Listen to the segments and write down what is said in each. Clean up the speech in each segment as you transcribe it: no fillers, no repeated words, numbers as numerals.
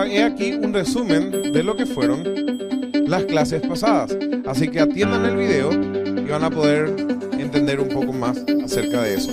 Ahora he aquí un resumen de lo que fueron las clases pasadas. Así que atiendan el video y van a poder entender un poco más acerca de eso.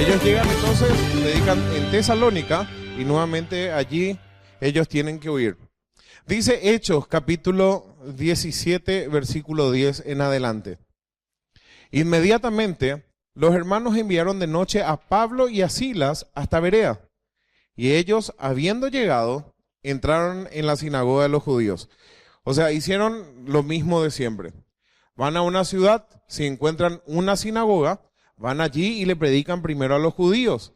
Ellos llegan entonces, predican en Tesalónica y nuevamente allí ellos tienen que huir. Dice Hechos capítulo 17 versículo 10 en adelante. Inmediatamente los hermanos enviaron de noche a Pablo y a Silas hasta Berea. Y ellos, habiendo llegado, entraron en la sinagoga de los judíos. O sea, hicieron lo mismo de siempre. Van a una ciudad, si encuentran una sinagoga, van allí y le predican primero a los judíos.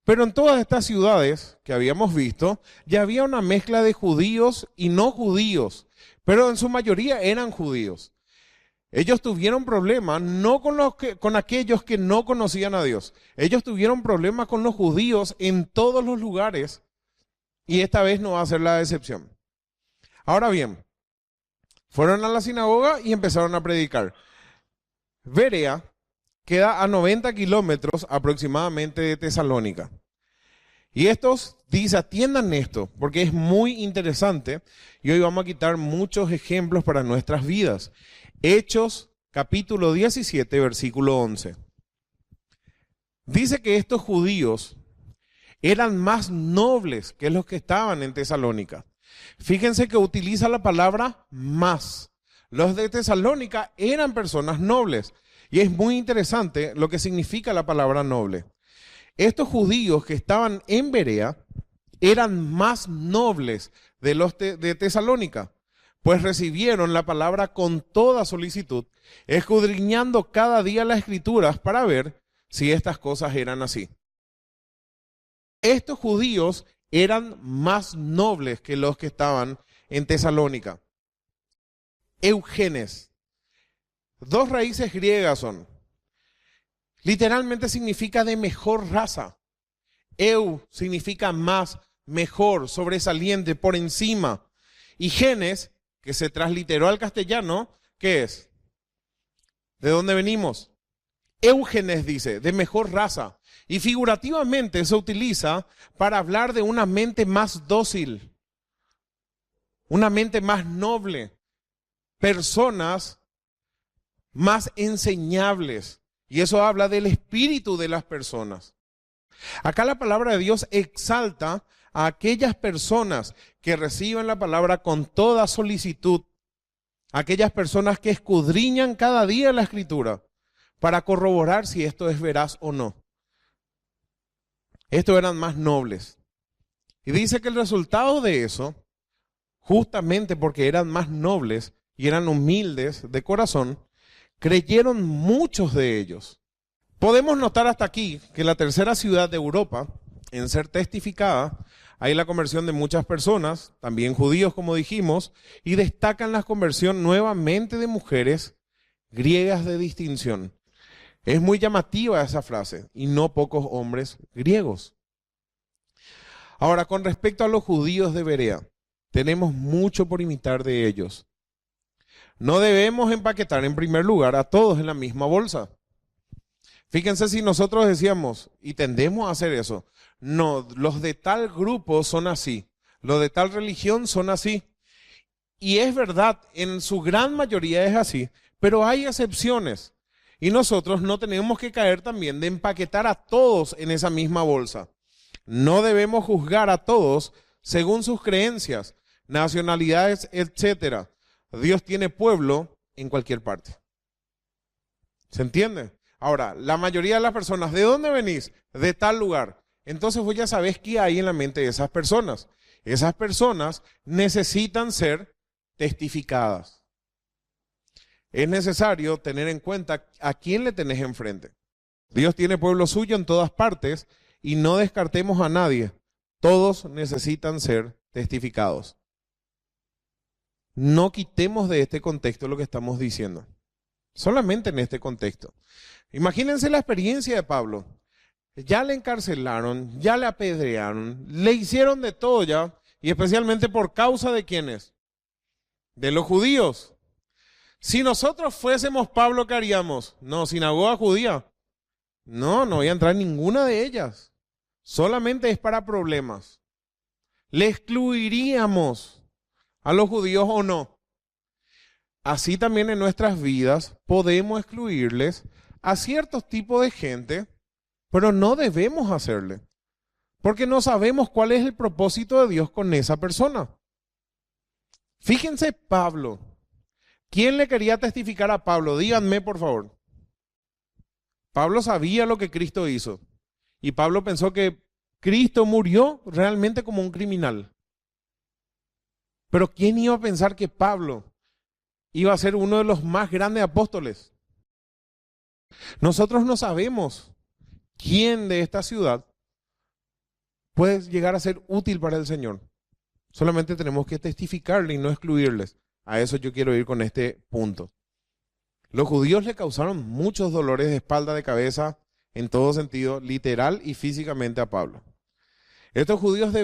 Pero en todas estas ciudades que habíamos visto, ya había una mezcla de judíos y no judíos, pero en su mayoría eran judíos. Ellos tuvieron problemas no con aquellos que no conocían a Dios. Ellos tuvieron problemas con los judíos en todos los lugares y esta vez no va a ser la excepción. Ahora bien, fueron a la sinagoga y empezaron a predicar. Berea queda a 90 kilómetros aproximadamente de Tesalónica. Y estos, dice, atiendan esto, porque es muy interesante y hoy vamos a quitar muchos ejemplos para nuestras vidas. Hechos, capítulo 17, versículo 11. Dice que estos judíos eran más nobles que los que estaban en Tesalónica. Fíjense que utiliza la palabra más. Los de Tesalónica eran personas nobles. Y es muy interesante lo que significa la palabra noble. Estos judíos que estaban en Berea eran más nobles de los de Tesalónica, pues recibieron la palabra con toda solicitud, escudriñando cada día las escrituras para ver si estas cosas eran así. Estos judíos eran más nobles que los que estaban en Tesalónica. Eugenes. Dos raíces griegas son. Literalmente significa de mejor raza. Eu significa más, mejor, sobresaliente, por encima. Y genes, que se transliteró al castellano, ¿qué es? ¿De dónde venimos? Eugenes dice, de mejor raza. Y figurativamente se utiliza para hablar de una mente más dócil. una mente más noble, personas más enseñables. Y eso habla del espíritu de las personas. Acá la palabra de Dios exalta a aquellas personas que reciben la palabra con toda solicitud, aquellas personas que escudriñan cada día la Escritura para corroborar si esto es veraz o no. Estos eran más nobles. Y dice que el resultado de eso, justamente porque eran más nobles y eran humildes de corazón, creyeron muchos de ellos. Podemos notar hasta aquí que la tercera ciudad de Europa en ser testificada, hay la conversión de muchas personas, también judíos como dijimos, y destacan la conversión nuevamente de mujeres griegas de distinción. Es muy llamativa esa frase, y no pocos hombres griegos. Ahora, con respecto a los judíos de Berea, tenemos mucho por imitar de ellos. No debemos empaquetar en primer lugar a todos en la misma bolsa. Fíjense si nosotros decíamos, y tendemos a hacer eso, no, los de tal grupo son así, los de tal religión son así. Y es verdad, en su gran mayoría es así, pero hay excepciones. Y nosotros no tenemos que caer también de empaquetar a todos en esa misma bolsa. No debemos juzgar a todos según sus creencias, nacionalidades, etcétera. Dios tiene pueblo en cualquier parte. ¿Se entiende? Ahora, la mayoría de las personas, ¿de dónde venís? De tal lugar. Entonces vos ya sabés qué hay en la mente de esas personas. Esas personas necesitan ser testificadas. Es necesario tener en cuenta a quién le tenés enfrente. Dios tiene pueblo suyo en todas partes y no descartemos a nadie. Todos necesitan ser testificados. No quitemos de este contexto lo que estamos diciendo. Solamente en este contexto. Imagínense la experiencia de Pablo. Ya le encarcelaron, ya le apedrearon, le hicieron de todo ya, y especialmente por causa de quiénes, de los judíos. Si nosotros fuésemos Pablo, ¿qué haríamos? No, sinagoga judía. No voy a entrar en ninguna de ellas. Solamente es para problemas. ¿Le excluiríamos a los judíos o no? Así también en nuestras vidas podemos excluirles a ciertos tipos de gente, pero no debemos hacerle, porque no sabemos cuál es el propósito de Dios con esa persona. Fíjense Pablo. ¿Quién le quería testificar a Pablo? Díganme, por favor. Pablo sabía lo que Cristo hizo. Y Pablo pensó que Cristo murió realmente como un criminal. Pero ¿quién iba a pensar que Pablo iba a ser uno de los más grandes apóstoles? Nosotros no sabemos quién de esta ciudad puede llegar a ser útil para el Señor. Solamente tenemos que testificarle y no excluirles. A eso yo quiero ir con este punto. Los judíos le causaron muchos dolores de espalda, de cabeza, en todo sentido, literal y físicamente a Pablo. Estos judíos de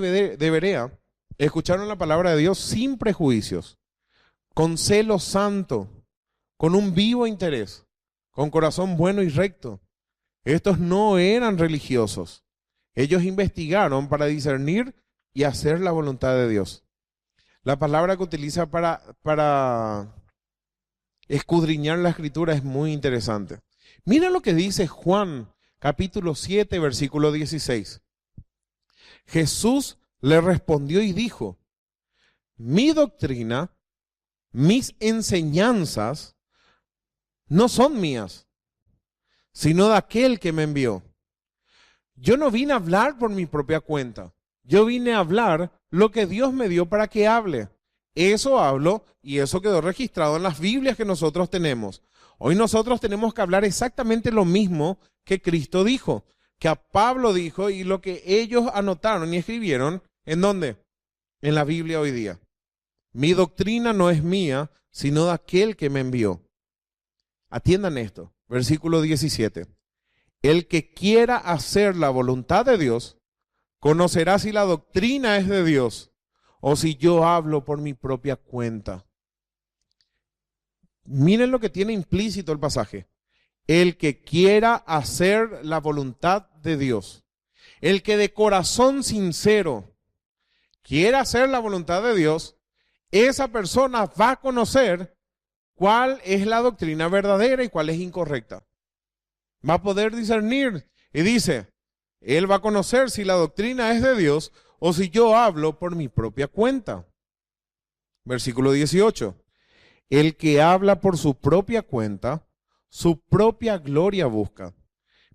Berea escucharon la palabra de Dios sin prejuicios, con celo santo, con un vivo interés, con corazón bueno y recto. Estos no eran religiosos. Ellos investigaron para discernir y hacer la voluntad de Dios. La palabra que utiliza para escudriñar la escritura es muy interesante. Mira lo que dice Juan, capítulo 7, versículo 16. Jesús le respondió y dijo, mi doctrina, mis enseñanzas no son mías, sino de aquel que me envió. Yo no vine a hablar por mi propia cuenta. Yo vine a hablar lo que Dios me dio para que hable. Eso hablo y eso quedó registrado en las Biblias que nosotros tenemos. Hoy nosotros tenemos que hablar exactamente lo mismo que Cristo dijo, que a Pablo dijo y lo que ellos anotaron y escribieron, ¿en dónde? En la Biblia hoy día. Mi doctrina no es mía, sino de aquel que me envió. Atiendan esto, versículo 17. El que quiera hacer la voluntad de Dios, conocerá si la doctrina es de Dios o si yo hablo por mi propia cuenta. Miren lo que tiene implícito el pasaje. El que quiera hacer la voluntad de Dios. El que de corazón sincero quiera hacer la voluntad de Dios, esa persona va a conocer cuál es la doctrina verdadera y cuál es incorrecta. Va a poder discernir. Y dice, él va a conocer si la doctrina es de Dios o si yo hablo por mi propia cuenta. Versículo 18. El que habla por su propia cuenta, su propia gloria busca.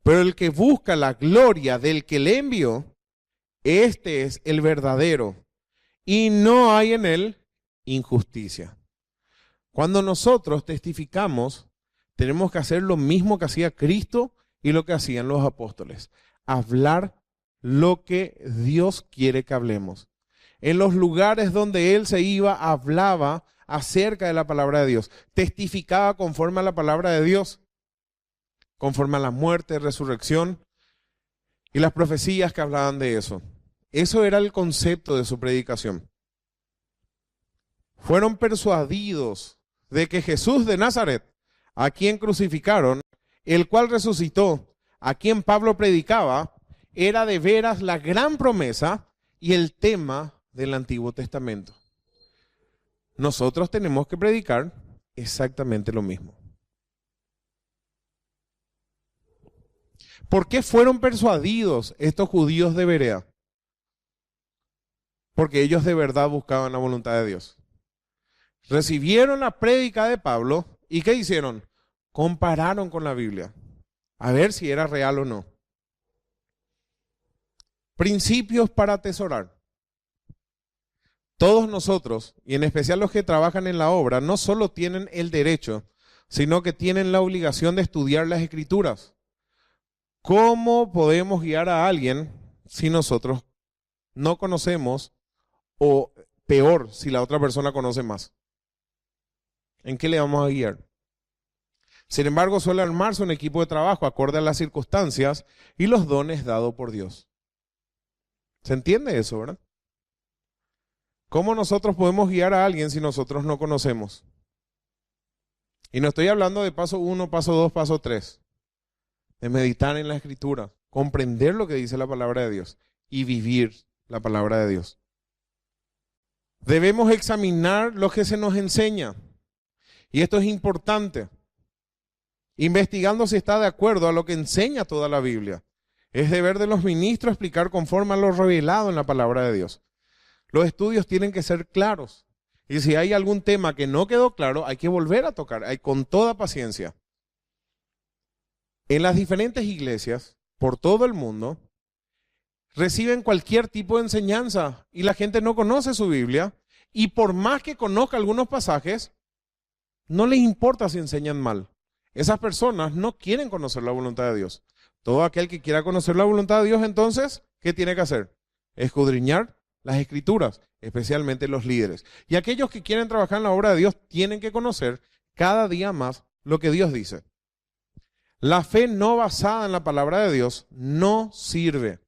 Pero el que busca la gloria del que le envió, este es el verdadero. Y no hay en él injusticia. Cuando nosotros testificamos, tenemos que hacer lo mismo que hacía Cristo y lo que hacían los apóstoles. Hablar lo que Dios quiere que hablemos. En los lugares donde Él se iba, hablaba acerca de la palabra de Dios. Testificaba conforme a la palabra de Dios. Conforme a la muerte, resurrección y las profecías que hablaban de eso. Eso era el concepto de su predicación. Fueron persuadidos de que Jesús de Nazaret, a quien crucificaron, el cual resucitó, a quien Pablo predicaba, era de veras la gran promesa y el tema del Antiguo Testamento. Nosotros tenemos que predicar exactamente lo mismo. ¿Por qué fueron persuadidos estos judíos de Berea? Porque ellos de verdad buscaban la voluntad de Dios. Recibieron la prédica de Pablo y ¿qué hicieron? Compararon con la Biblia, a ver si era real o no. Principios para atesorar. Todos nosotros, y en especial los que trabajan en la obra, no solo tienen el derecho, sino que tienen la obligación de estudiar las Escrituras. ¿Cómo podemos guiar a alguien si nosotros no conocemos, o peor, si la otra persona conoce más? ¿En qué le vamos a guiar? Sin embargo, suele armarse un equipo de trabajo acorde a las circunstancias y los dones dados por Dios. ¿Se entiende eso, verdad? ¿Cómo nosotros podemos guiar a alguien si nosotros no conocemos? Y no estoy hablando de paso 1, paso 2, paso 3. De meditar en la Escritura, comprender lo que dice la palabra de Dios y vivir la palabra de Dios. Debemos examinar lo que se nos enseña. Y esto es importante. Investigando si está de acuerdo a lo que enseña toda la Biblia. Es deber de los ministros explicar conforme a lo revelado en la palabra de Dios. Los estudios tienen que ser claros. Y si hay algún tema que no quedó claro, hay que volver a tocar, con toda paciencia. En las diferentes iglesias, por todo el mundo, reciben cualquier tipo de enseñanza y la gente no conoce su Biblia y por más que conozca algunos pasajes, no les importa si enseñan mal. Esas personas no quieren conocer la voluntad de Dios. Todo aquel que quiera conocer la voluntad de Dios, entonces, ¿qué tiene que hacer? Escudriñar las Escrituras, especialmente los líderes. Y aquellos que quieren trabajar en la obra de Dios tienen que conocer cada día más lo que Dios dice. La fe no basada en la palabra de Dios no sirve.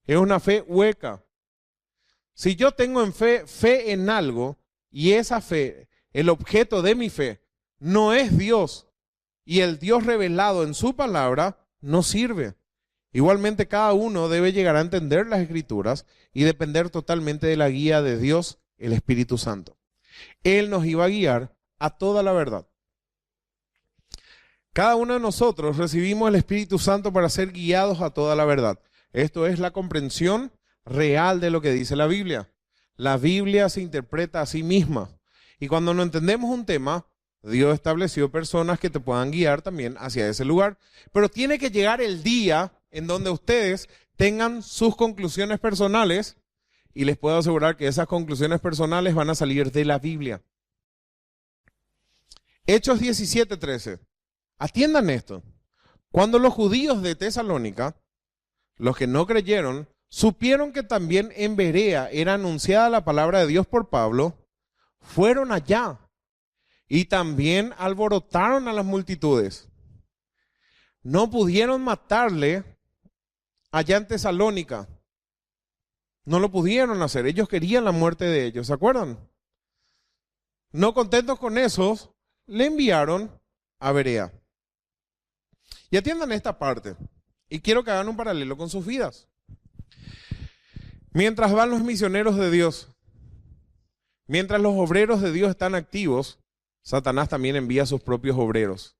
Es una fe hueca. Si yo tengo fe en algo y esa fe, el objeto de mi fe, no es Dios y el Dios revelado en su palabra, no sirve. Igualmente cada uno debe llegar a entender las Escrituras y depender totalmente de la guía de Dios, el Espíritu Santo. Él nos iba a guiar a toda la verdad. Cada uno de nosotros recibimos el Espíritu Santo para ser guiados a toda la verdad. Esto es la comprensión real de lo que dice la Biblia. La Biblia se interpreta a sí misma. Y cuando no entendemos un tema, Dios estableció personas que te puedan guiar también hacia ese lugar. Pero tiene que llegar el día en donde ustedes tengan sus conclusiones personales y les puedo asegurar que esas conclusiones personales van a salir de la Biblia. Hechos 17:13. Atiendan esto. Cuando los judíos de Tesalónica, los que no creyeron, supieron que también en Berea era anunciada la palabra de Dios por Pablo, fueron allá y también alborotaron a las multitudes. No pudieron matarle allá en Tesalónica. No lo pudieron hacer. Ellos querían la muerte de ellos, ¿se acuerdan? No contentos con eso, le enviaron a Berea. Y atiendan esta parte. Y quiero que hagan un paralelo con sus vidas. Mientras van los misioneros de Dios Mientras los obreros de Dios están activos, Satanás también envía a sus propios obreros.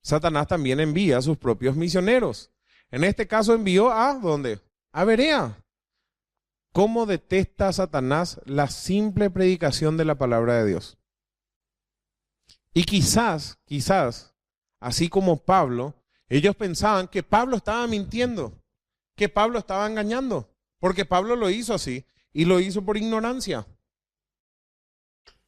Satanás también envía a sus propios misioneros. En este caso envió a ¿dónde? A Berea. ¿Cómo detesta Satanás la simple predicación de la palabra de Dios? Y quizás, así como Pablo, ellos pensaban que Pablo estaba mintiendo, que Pablo estaba engañando, porque Pablo lo hizo así y lo hizo por ignorancia.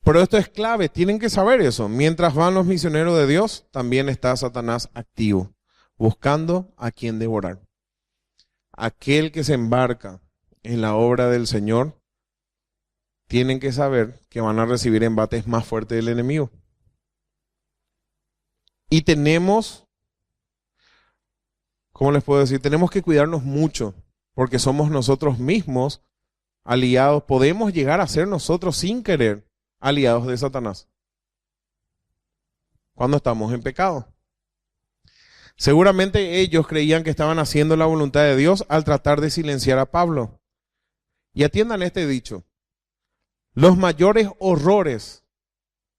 Pero esto es clave, tienen que saber eso. Mientras van los misioneros de Dios, también está Satanás activo, buscando a quien devorar. Aquel que se embarca en la obra del Señor, tienen que saber que van a recibir embates más fuertes del enemigo. Y tenemos, ¿cómo les puedo decir? Tenemos que cuidarnos mucho, porque somos nosotros mismos aliados. Podemos llegar a ser nosotros sin querer aliados de Satanás cuando estamos en pecado. Seguramente ellos creían que estaban haciendo la voluntad de Dios al tratar de silenciar a Pablo. Y atiendan este dicho: los mayores horrores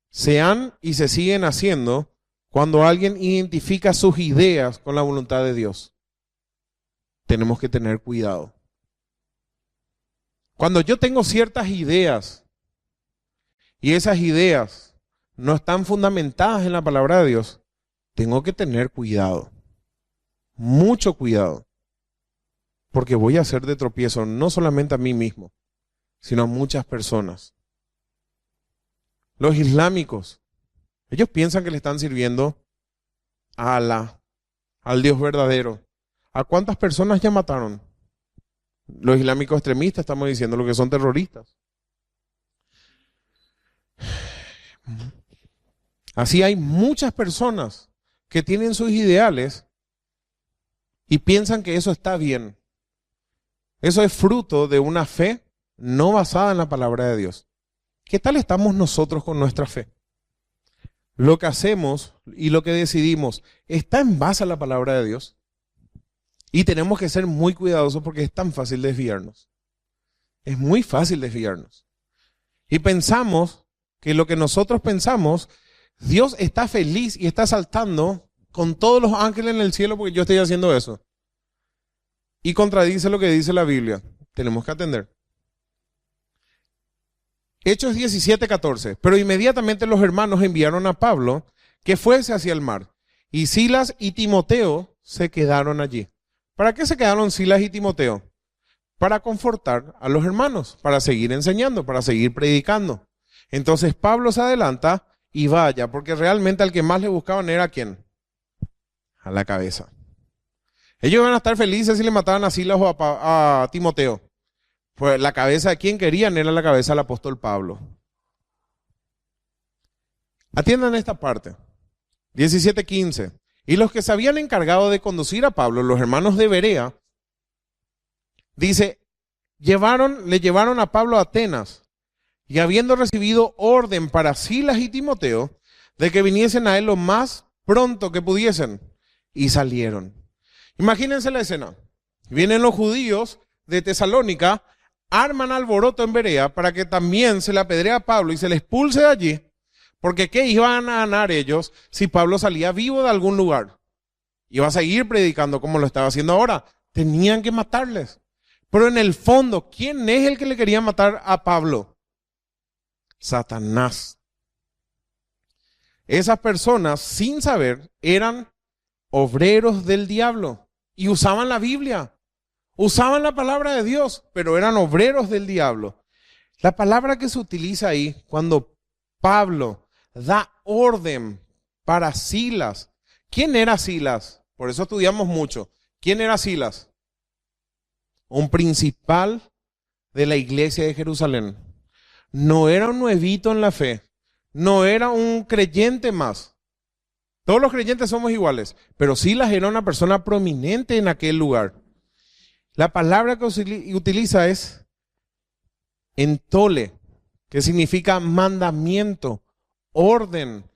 se han y se siguen haciendo cuando alguien identifica sus ideas con la voluntad de Dios. Tenemos que tener cuidado. Cuando yo tengo ciertas ideas y esas ideas no están fundamentadas en la palabra de Dios, tengo que tener cuidado, mucho cuidado, porque voy a hacer de tropiezo no solamente a mí mismo, sino a muchas personas. Los islámicos, ellos piensan que le están sirviendo a Alá, al Dios verdadero. ¿A cuántas personas ya mataron? Los islámicos extremistas, estamos diciendo, lo que son terroristas. Así hay muchas personas que tienen sus ideales y piensan que eso está bien. Eso es fruto de una fe no basada en la palabra de Dios. ¿Qué tal estamos nosotros con nuestra fe? Lo que hacemos y lo que decidimos está en base a la palabra de Dios. Y tenemos que ser muy cuidadosos porque es tan fácil desviarnos. Es muy fácil desviarnos. Y pensamos que lo que nosotros pensamos, Dios está feliz y está saltando con todos los ángeles en el cielo porque yo estoy haciendo eso. Y contradice lo que dice la Biblia. Tenemos que atender. Hechos 17:14. Pero inmediatamente los hermanos enviaron a Pablo que fuese hacia el mar. Y Silas y Timoteo se quedaron allí. ¿Para qué se quedaron Silas y Timoteo? Para confortar a los hermanos, para seguir enseñando, para seguir predicando. Entonces Pablo se adelanta y vaya, porque realmente al que más le buscaban era ¿a quién? A la cabeza. Ellos iban a estar felices si le mataban a Silas o a Timoteo. Pues la cabeza de quien querían era la cabeza del apóstol Pablo. Atiendan esta parte. 17:15. Y los que se habían encargado de conducir a Pablo, los hermanos de Berea, dice, le llevaron a Pablo a Atenas, y habiendo recibido orden para Silas y Timoteo, de que viniesen a él lo más pronto que pudiesen, y salieron. Imagínense la escena. Vienen los judíos de Tesalónica, arman alboroto en Berea para que también se le apedree a Pablo y se le expulse de allí, porque ¿qué iban a ganar ellos si Pablo salía vivo de algún lugar? Iba a seguir predicando como lo estaba haciendo ahora. Tenían que matarles. Pero en el fondo, ¿quién es el que le quería matar a Pablo? Satanás. Esas personas, sin saber, eran obreros del diablo y usaban la Biblia. Usaban la palabra de Dios, pero eran obreros del diablo. La palabra que se utiliza ahí, cuando Pablo da orden para Silas. ¿Quién era Silas? Por eso estudiamos mucho. ¿Quién era Silas? Un principal de la iglesia de Jerusalén. No era un nuevito en la fe. No era un creyente más. Todos los creyentes somos iguales, pero Silas era una persona prominente en aquel lugar. La palabra que utiliza es entole, que significa mandamiento, orden,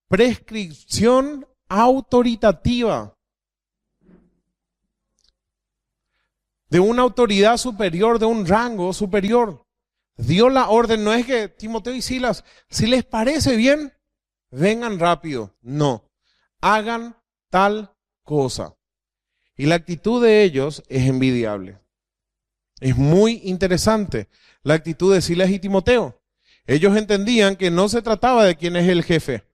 prescripción autoritativa de una autoridad superior, de un rango superior. dio la orden, no es que Timoteo y Silas, si les parece bien, vengan rápido. No, hagan tal cosa. Y la actitud de ellos es envidiable. Es muy interesante la actitud de Silas y Timoteo. Ellos entendían que no se trataba de quién es el jefe.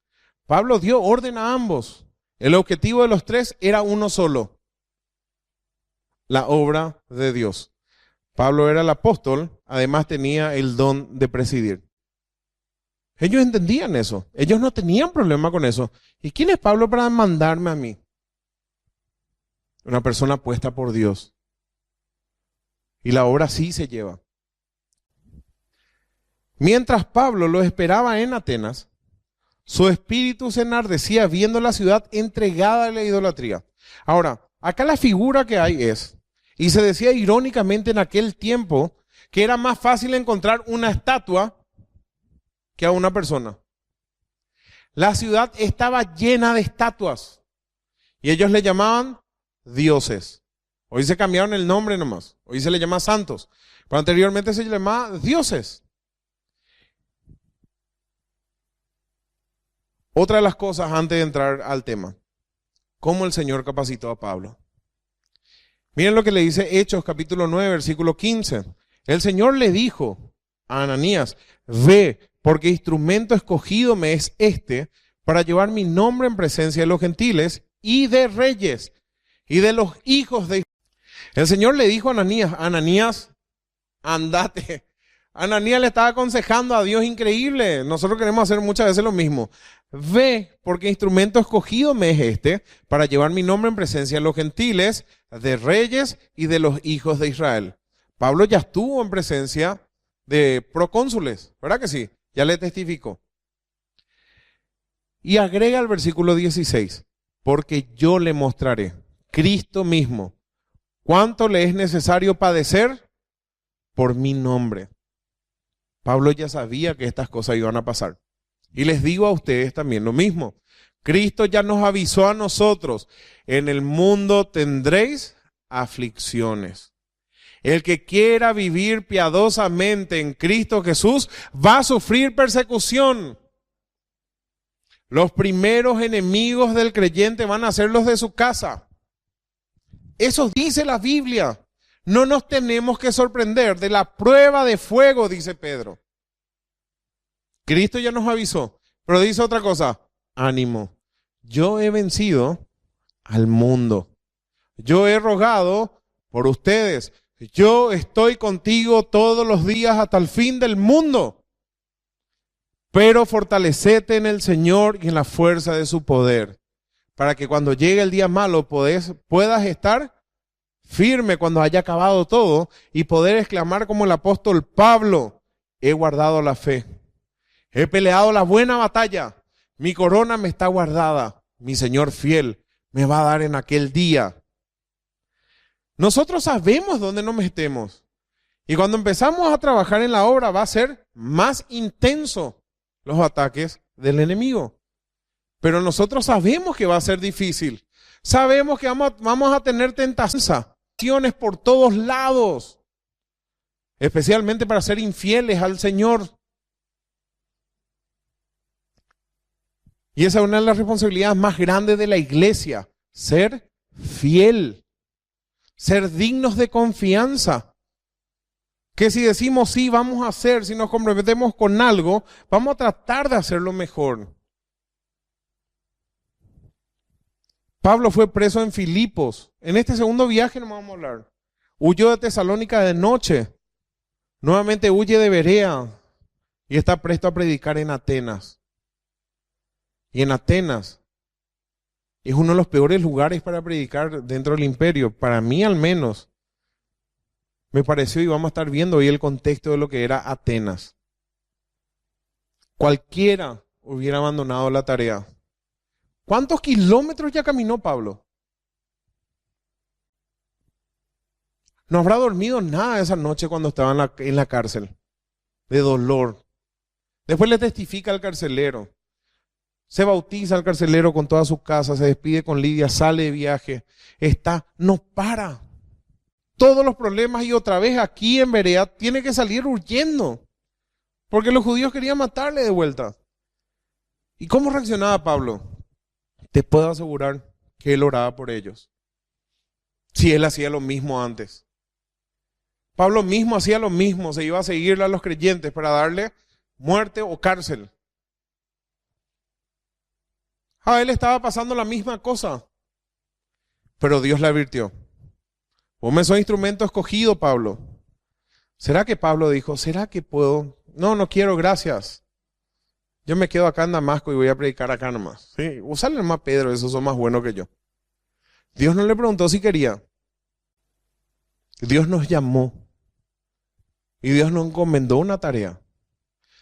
Pablo dio orden a ambos. El objetivo de los tres era uno solo: la obra de Dios. Pablo era el apóstol, además tenía el don de presidir. Ellos entendían eso. Ellos no tenían problema con eso. ¿Y quién es Pablo para mandarme a mí? Una persona puesta por Dios. Y la obra sí se lleva. Mientras Pablo lo esperaba en Atenas, su espíritu se enardecía viendo la ciudad entregada a la idolatría. Ahora, acá la figura que hay es, y se decía irónicamente en aquel tiempo, que era más fácil encontrar una estatua que a una persona. La ciudad estaba llena de estatuas y ellos le llamaban dioses. Hoy se cambiaron el nombre nomás. Hoy se le llama santos. Pero anteriormente se llamaba dioses. Otra de las cosas antes de entrar al tema. ¿Cómo el Señor capacitó a Pablo? Miren lo que le dice Hechos capítulo 9, versículo 15. El Señor le dijo a Ananías: ve, porque instrumento escogido me es este para llevar mi nombre en presencia de los gentiles y de reyes y de los hijos de Israel. El Señor le dijo a Ananías: Ananías, andate. Ananías le estaba aconsejando a Dios, increíble. Nosotros queremos hacer muchas veces lo mismo. Ve, porque instrumento escogido me es este para llevar mi nombre en presencia de los gentiles, de reyes y de los hijos de Israel. Pablo ya estuvo en presencia de procónsules, ¿verdad que sí? Ya le testificó. Y agrega el versículo 16, porque yo le mostraré, Cristo mismo, cuánto le es necesario padecer por mi nombre. Pablo ya sabía que estas cosas iban a pasar. Y les digo a ustedes también lo mismo. Cristo ya nos avisó a nosotros: en el mundo tendréis aflicciones. El que quiera vivir piadosamente en Cristo Jesús va a sufrir persecución. Los primeros enemigos del creyente van a ser los de su casa. Eso dice la Biblia. No nos tenemos que sorprender de la prueba de fuego, dice Pedro. Cristo ya nos avisó, pero dice otra cosa: ánimo, yo he vencido al mundo. Yo he rogado por ustedes. Yo estoy contigo todos los días hasta el fin del mundo. Pero fortalecete en el Señor y en la fuerza de su poder, para que cuando llegue el día malo puedas estar firme cuando haya acabado todo y poder exclamar como el apóstol Pablo: he guardado la fe, he peleado la buena batalla, mi corona me está guardada, mi Señor fiel me va a dar en aquel día. Nosotros sabemos dónde nos metemos y cuando empezamos a trabajar en la obra va a ser más intenso los ataques del enemigo. Pero nosotros sabemos que va a ser difícil, sabemos que vamos a tener tentaciones por todos lados, especialmente para ser infieles al Señor. Y esa es una de las responsabilidades más grandes de la iglesia: ser fiel, ser dignos de confianza. Que si decimos sí, vamos a hacer, si nos comprometemos con algo, vamos a tratar de hacerlo mejor. Pablo fue preso en Filipos. En este segundo viaje no vamos a hablar. Huyó de Tesalónica de noche. Nuevamente huye de Berea y está presto a predicar en Atenas. Y en Atenas es uno de los peores lugares para predicar dentro del imperio. Para mí al menos me pareció, y vamos a estar viendo hoy el contexto de lo que era Atenas. Cualquiera hubiera abandonado la tarea. ¿Cuántos kilómetros ya caminó Pablo? No habrá dormido nada esa noche cuando estaba en la cárcel, de dolor. Después le testifica al carcelero. Se bautiza al carcelero con toda su casa, se despide con Lidia, sale de viaje. No para. Todos los problemas y otra vez aquí en Berea tiene que salir huyendo. porque los judíos querían matarle de vuelta. ¿Y cómo reaccionaba Pablo? Te puedo asegurar que él oraba por ellos. Si él hacía lo mismo antes. Pablo mismo hacía lo mismo, se iba a seguirle a los creyentes para darle muerte o cárcel. A él estaba pasando la misma cosa. Pero Dios le advirtió. Vos me sos instrumento escogido, Pablo. ¿Será que Pablo dijo, será que puedo? No, no quiero, gracias. Yo me quedo acá en Damasco y voy a predicar acá nomás. Sí, usale nomás Pedro, esos son más buenos que yo. Dios no le preguntó si quería. Dios nos llamó. Y Dios nos encomendó una tarea.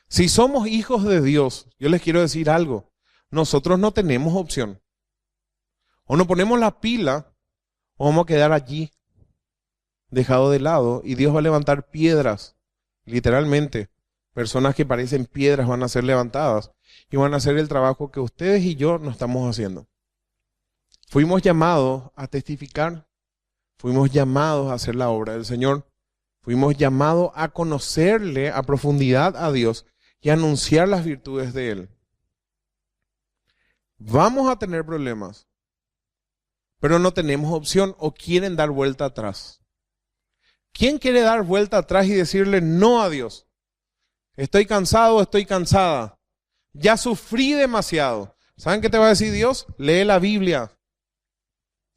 Si somos hijos de Dios, yo les quiero decir algo. Nosotros no tenemos opción. O nos ponemos la pila o vamos a quedar allí, dejado de lado, y Dios va a levantar piedras, literalmente. Personas que parecen piedras van a ser levantadas y van a hacer el trabajo que ustedes y yo no estamos haciendo. Fuimos llamados a testificar, fuimos llamados a hacer la obra del Señor, fuimos llamados a conocerle a profundidad a Dios y a anunciar las virtudes de Él. Vamos a tener problemas, pero no tenemos opción o quieren dar vuelta atrás. ¿Quién quiere dar vuelta atrás y decirle no a Dios? Estoy cansado, estoy cansada. Ya sufrí demasiado. ¿Saben qué te va a decir Dios? Lee la Biblia.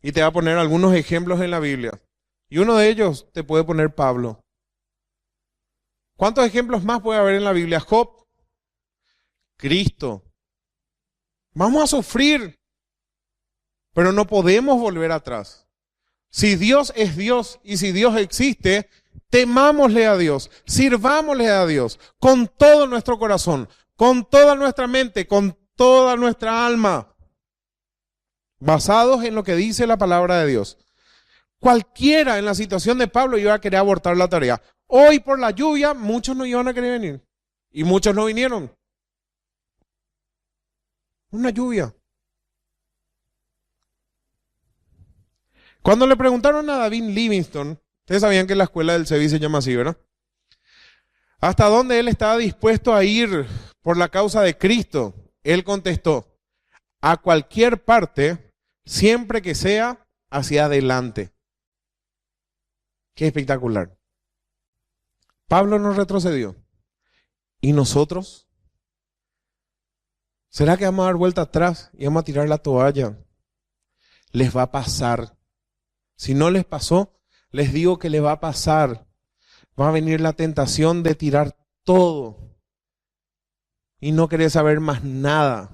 Y te va a poner algunos ejemplos en la Biblia. Y uno de ellos te puede poner Pablo. ¿Cuántos ejemplos más puede haber en la Biblia? Job, Cristo. Vamos a sufrir, pero no podemos volver atrás. Si Dios es Dios y si Dios existe, temámosle a Dios, sirvámosle a Dios con todo nuestro corazón, con toda nuestra mente, con toda nuestra alma, basados en lo que dice la palabra de Dios. Cualquiera en la situación de Pablo iba a querer abortar la tarea. Hoy por la lluvia muchos no iban a querer venir y muchos no vinieron. Una lluvia. Cuando le preguntaron a David Livingstone, ustedes sabían que la escuela del CEBI se llama así, ¿verdad? ¿Hasta dónde él estaba dispuesto a ir por la causa de Cristo? Él contestó, a cualquier parte, siempre que sea hacia adelante. Qué espectacular. Pablo no retrocedió. ¿Y nosotros? ¿Será que vamos a dar vuelta atrás y vamos a tirar la toalla? Les va a pasar. Si no les pasó, les digo que les va a pasar. Va a venir la tentación de tirar todo y no querer saber más nada.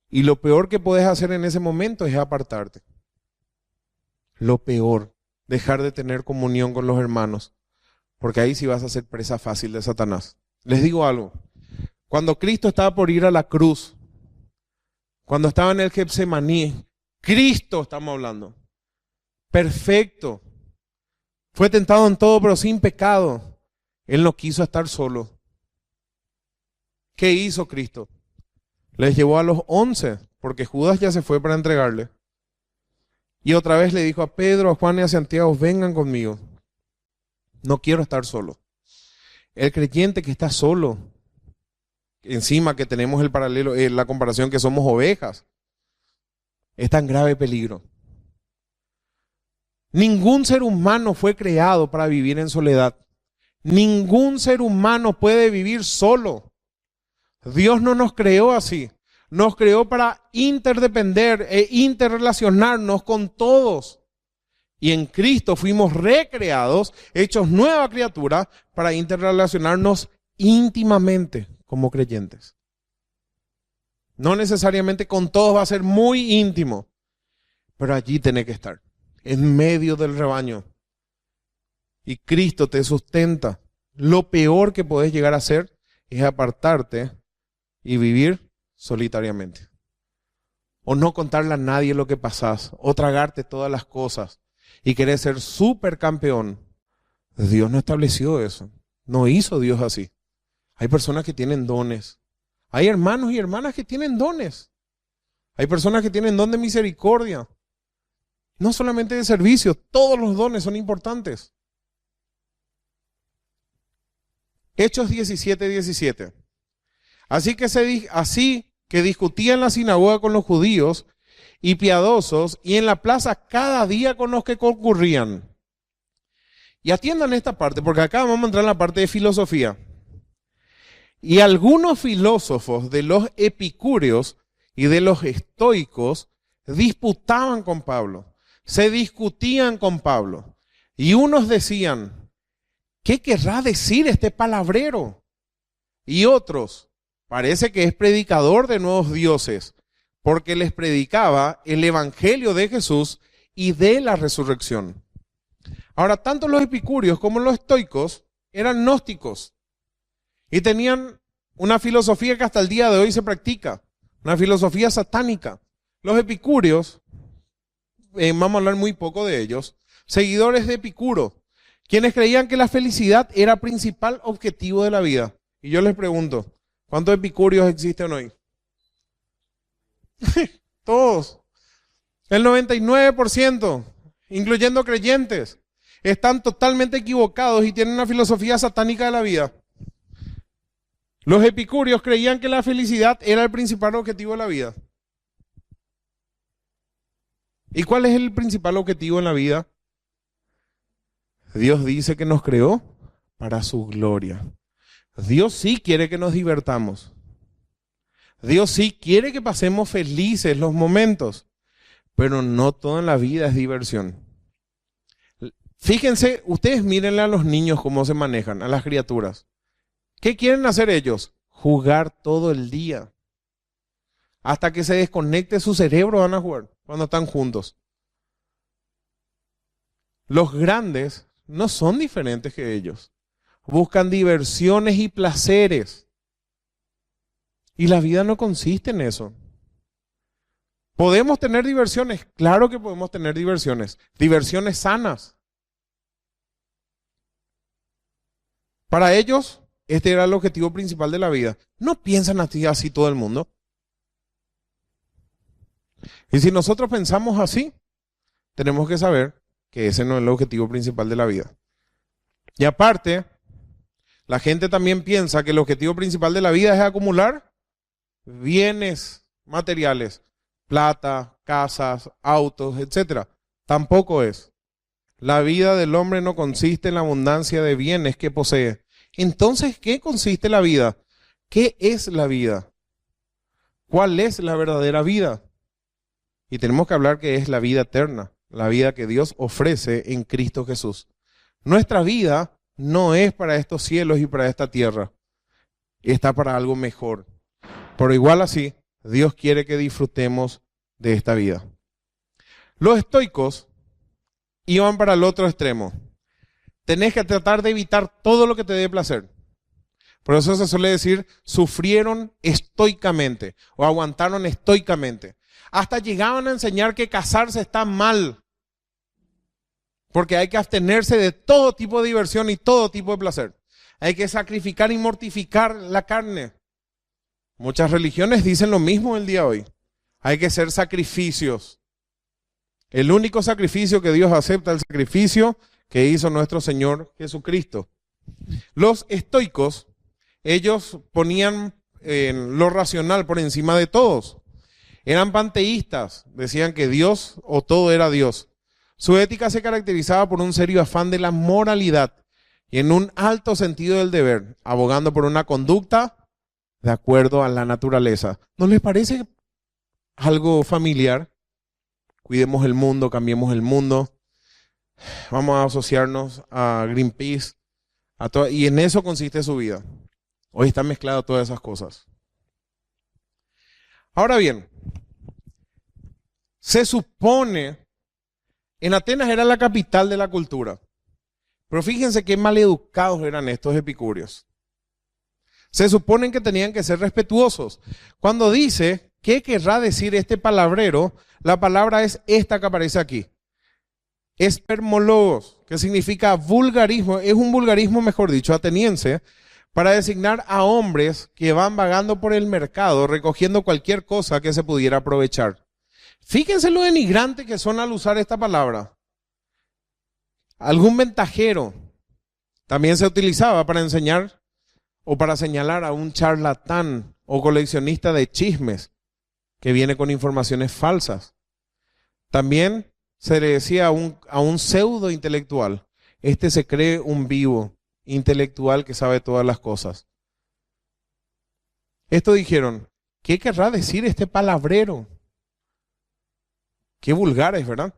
Y lo peor que puedes hacer en ese momento es apartarte. Lo peor, dejar de tener comunión con los hermanos, porque ahí sí vas a ser presa fácil de Satanás. Les digo algo, cuando Cristo estaba por ir a la cruz, cuando estaba en el Getsemaní, Cristo estamos hablando, perfecto, fue tentado en todo pero sin pecado. Él no quiso estar solo. ¿Qué hizo Cristo? Les llevó a los 11, porque Judas ya se fue para entregarle. Y otra vez le dijo a Pedro, a Juan y a Santiago, vengan conmigo. No quiero estar solo. El creyente que está solo, encima que tenemos el paralelo, la comparación que somos ovejas, está en grave peligro. Ningún ser humano fue creado para vivir en soledad. Ningún ser humano puede vivir solo. Dios no nos creó así. Nos creó para interdepender e interrelacionarnos con todos. Y en Cristo fuimos recreados, hechos nueva criatura, para interrelacionarnos íntimamente como creyentes. No necesariamente con todos va a ser muy íntimo, pero allí tenés que estar, en medio del rebaño. Y Cristo te sustenta. Lo peor que podés llegar a hacer es apartarte y vivir solitariamente. O no contarle a nadie lo que pasás, o tragarte todas las cosas y querer ser supercampeón. Dios no estableció eso. No hizo Dios así. Hay personas que tienen dones. Hay hermanos y hermanas que tienen dones. Hay personas que tienen don de misericordia. No solamente de servicio, todos los dones son importantes. Hechos 17:17. Así que discutía en la sinagoga con los judíos y piadosos y en la plaza cada día con los que concurrían. Y atiendan esta parte, porque acá vamos a entrar en la parte de filosofía. Y algunos filósofos de los epicúreos y de los estoicos disputaban con Pablo, se discutían con Pablo. Y unos decían, ¿qué querrá decir este palabrero? Y otros, parece que es predicador de nuevos dioses, porque les predicaba el evangelio de Jesús y de la resurrección. Ahora, tanto los epicúreos como los estoicos eran gnósticos y tenían una filosofía que hasta el día de hoy se practica, una filosofía satánica. Los epicúreos, vamos a hablar muy poco de ellos, seguidores de Epicuro, quienes creían que la felicidad era principal objetivo de la vida. Y yo les pregunto, ¿cuántos epicúreos existen hoy? Todos. El 99%, incluyendo creyentes, están totalmente equivocados y tienen una filosofía satánica de la vida. Los epicúreos creían que la felicidad era el principal objetivo de la vida. ¿Y cuál es el principal objetivo en la vida? Dios dice que nos creó para su gloria. Dios sí quiere que nos divertamos. Dios sí quiere que pasemos felices los momentos, pero no toda la vida es diversión. Fíjense, ustedes mírenle a los niños cómo se manejan, a las criaturas. ¿Qué quieren hacer ellos? Jugar todo el día. Hasta que se desconecte su cerebro van a jugar cuando están juntos. Los grandes no son diferentes que ellos. Buscan diversiones y placeres. Y la vida no consiste en eso. ¿Podemos tener diversiones? Claro que podemos tener diversiones. Diversiones sanas. Para ellos, este era el objetivo principal de la vida. No piensan así todo el mundo. Y si nosotros pensamos así, tenemos que saber que ese no es el objetivo principal de la vida. Y aparte, la gente también piensa que el objetivo principal de la vida es acumular bienes materiales, plata, casas, autos, etc. Tampoco es. La vida del hombre no consiste en la abundancia de bienes que posee. Entonces, ¿qué consiste la vida? ¿Qué es la vida? ¿Cuál es la verdadera vida? Y tenemos que hablar que es la vida eterna, la vida que Dios ofrece en Cristo Jesús. Nuestra vida no es para estos cielos y para esta tierra. Está para algo mejor. Pero igual así, Dios quiere que disfrutemos de esta vida. Los estoicos iban para el otro extremo. Tenés que tratar de evitar todo lo que te dé placer. Por eso se suele decir, sufrieron estoicamente o aguantaron estoicamente. Hasta llegaban a enseñar que casarse está mal. Porque hay que abstenerse de todo tipo de diversión y todo tipo de placer. Hay que sacrificar y mortificar la carne. Muchas religiones dicen lo mismo el día de hoy. Hay que hacer sacrificios. El único sacrificio que Dios acepta es el sacrificio que hizo nuestro Señor Jesucristo. Los estoicos, ellos ponían lo racional por encima de todos. Eran panteístas, decían que Dios o todo era Dios. Su ética se caracterizaba por un serio afán de la moralidad y en un alto sentido del deber, abogando por una conducta de acuerdo a la naturaleza. ¿No les parece algo familiar? Cuidemos el mundo, cambiemos el mundo. Vamos a asociarnos a Greenpeace. Y en eso consiste su vida. Hoy están mezcladas todas esas cosas. Ahora bien, se supone, en Atenas era la capital de la cultura. Pero fíjense qué maleducados eran estos epicúreos. Se suponen que tenían que ser respetuosos. Cuando dice, ¿qué querrá decir este palabrero? La palabra es esta que aparece aquí. Espermologos, que significa vulgarismo, es un vulgarismo, mejor dicho, ateniense, para designar a hombres que van vagando por el mercado recogiendo cualquier cosa que se pudiera aprovechar. Fíjense lo denigrante que son al usar esta palabra. Algún ventajero también se utilizaba para enseñar o para señalar a un charlatán o coleccionista de chismes que viene con informaciones falsas. También se le decía a un pseudo intelectual, este se cree un vivo intelectual que sabe todas las cosas. Esto dijeron, ¿qué querrá decir este palabrero? Qué vulgares, ¿verdad?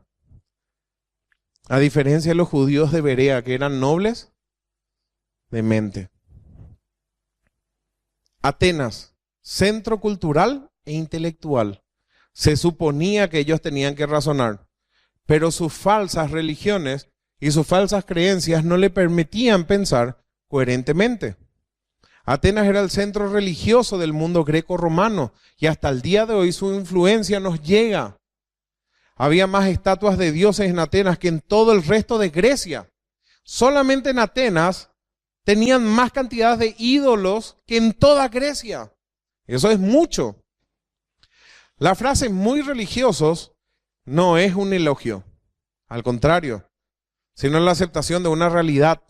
A diferencia de los judíos de Berea, que eran nobles de mente. Atenas, centro cultural e intelectual. Se suponía que ellos tenían que razonar, pero sus falsas religiones y sus falsas creencias no le permitían pensar coherentemente. Atenas era el centro religioso del mundo greco-romano y hasta el día de hoy su influencia nos llega. Había más estatuas de dioses en Atenas que en todo el resto de Grecia. Solamente en Atenas tenían más cantidad de ídolos que en toda Grecia. Eso es mucho. La frase muy religiosos no es un elogio, al contrario, sino la aceptación de una realidad.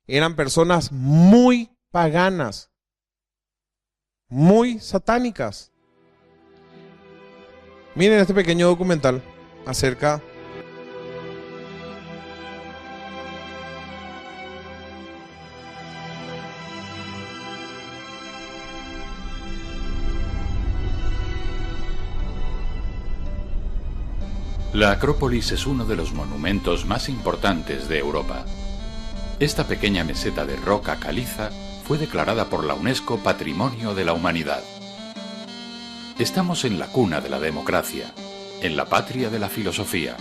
Eran personas muy paganas, muy satánicas. Miren este pequeño documental acerca La Acrópolis es uno de los monumentos más importantes de Europa. Esta pequeña meseta de roca caliza fue declarada por la UNESCO Patrimonio de la Humanidad. Estamos en la cuna de la democracia, en la patria de la filosofía,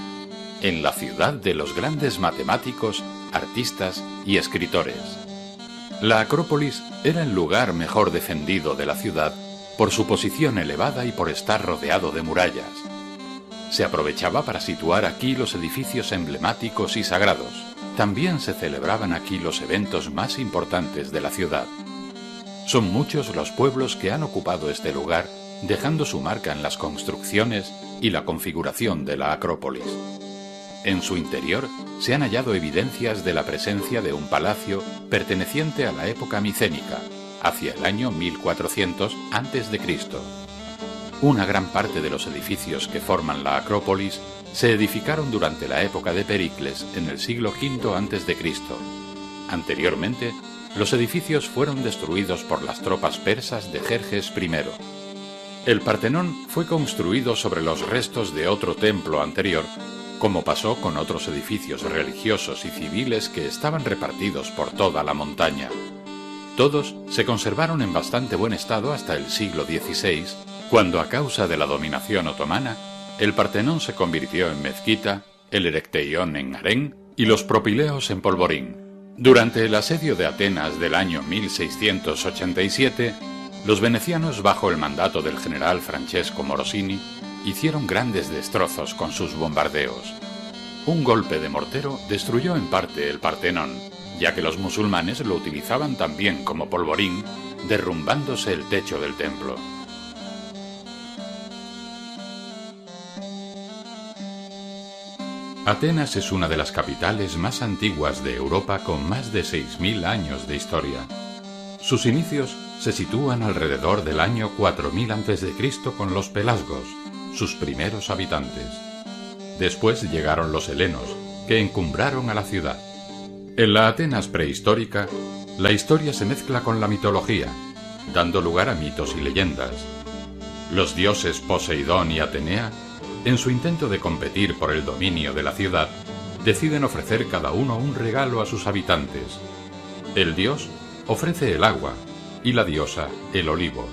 en la ciudad de los grandes matemáticos, artistas y escritores. La Acrópolis era el lugar mejor defendido de la ciudad por su posición elevada y por estar rodeado de murallas. Se aprovechaba para situar aquí los edificios emblemáticos y sagrados. También se celebraban aquí los eventos más importantes de la ciudad. Son muchos los pueblos que han ocupado este lugar, dejando su marca en las construcciones y la configuración de la Acrópolis. En su interior se han hallado evidencias de la presencia de un palacio perteneciente a la época micénica, hacia el año 1400 a.C. Una gran parte de los edificios que forman la Acrópolis se edificaron durante la época de Pericles en el siglo V a.C. Anteriormente, los edificios fueron destruidos por las tropas persas de Jerjes I. El Partenón fue construido sobre los restos de otro templo anterior, como pasó con otros edificios religiosos y civiles que estaban repartidos por toda la montaña. Todos se conservaron en bastante buen estado hasta el siglo XVI, cuando a causa de la dominación otomana, el Partenón se convirtió en mezquita, el Erecteión en harén y los propileos en polvorín. Durante el asedio de Atenas del año 1687, los venecianos, bajo el mandato del general Francesco Morosini, hicieron grandes destrozos con sus bombardeos. Un golpe de mortero destruyó en parte el Partenón, ya que los musulmanes lo utilizaban también como polvorín, derrumbándose el techo del templo. Atenas es una de las capitales más antiguas de Europa con más de 6.000 años de historia. Sus inicios se sitúan alrededor del año 4000 a.C. con los pelasgos, sus primeros habitantes. Después llegaron los helenos, que encumbraron a la ciudad. En la Atenas prehistórica, la historia se mezcla con la mitología, dando lugar a mitos y leyendas. Los dioses Poseidón y Atenea, en su intento de competir por el dominio de la ciudad, deciden ofrecer cada uno un regalo a sus habitantes. El dios ofrece el agua y la diosa el olivo.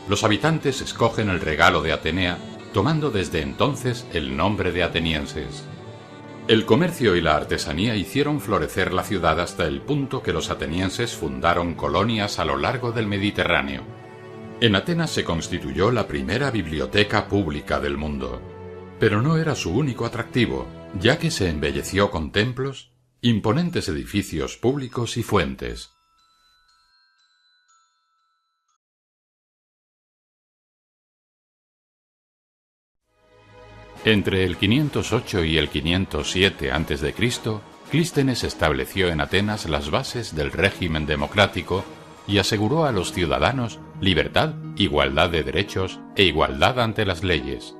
Los habitantes escogen el regalo de Atenea, tomando desde entonces el nombre de atenienses. El comercio y la artesanía hicieron florecer la ciudad hasta el punto que los atenienses fundaron colonias a lo largo del Mediterráneo. En Atenas se constituyó la primera biblioteca pública del mundo. Pero no era su único atractivo, ya que se embelleció con templos, imponentes edificios públicos y fuentes. Entre el 508 y el 507 a.C., Clístenes estableció en Atenas las bases del régimen democrático y aseguró a los ciudadanos libertad, igualdad de derechos e igualdad ante las leyes.